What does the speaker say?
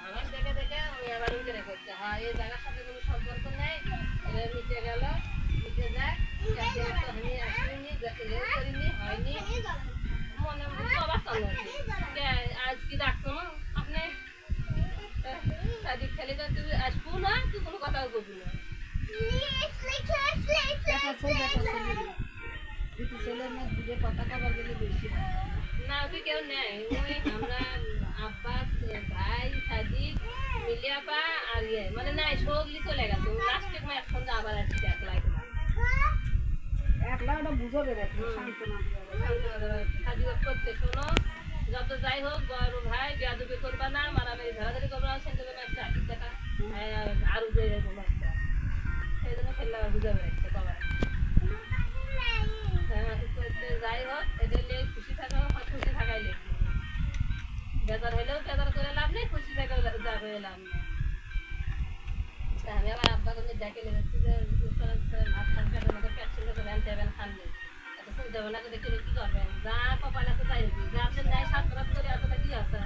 আমার দেখে দেখে আমি আবার উঠে করছে হ্যাঁ এই জায়গার সাথে কোনো সম্পর্ক নেই নিচে গেল নিচে যায় আসেনি করিনি হয়নি মনে মনে অবাক আজ কি ডাকছো না আপনি সাদিক খেলে তুই আসবো না তুই কোনো কথাও করবি না না ওকে কেউ নেই ওই আমরা আব্বাস ভাই সাদিক মিলিয়াপা আর ইয়ে মানে নাই সবলি চলে গেছে লাস্টে এখন আবার আসছে একলা সাদিক করতে শোনো যত যাই হোক বড় ভাই বেয়াদবি করবা না মারামারি ধরাধরি করবা না সেটা একটা টাকা আরো যে একটা সেই জন্য খেললে আবার বুঝাবে একটা বাবা যাই হোক এদের খুশি থাকা খুশি থাকাই লেগে বেজার হলেও বেজার করে লাভ নেই খুশি থাকা যা হয়ে লাভ নেই আমি আবার আব্বা তুমি দেখে নিচ্ছি যে ভাত খান খেতে মতো পেট ছিল ভ্যান টেবেন খাননি এত চিন্তা ভাবনা করে কি করবেন যা কপালে তো তাই যা আপনি নেয় সাত রাত করে আসলে কি আছে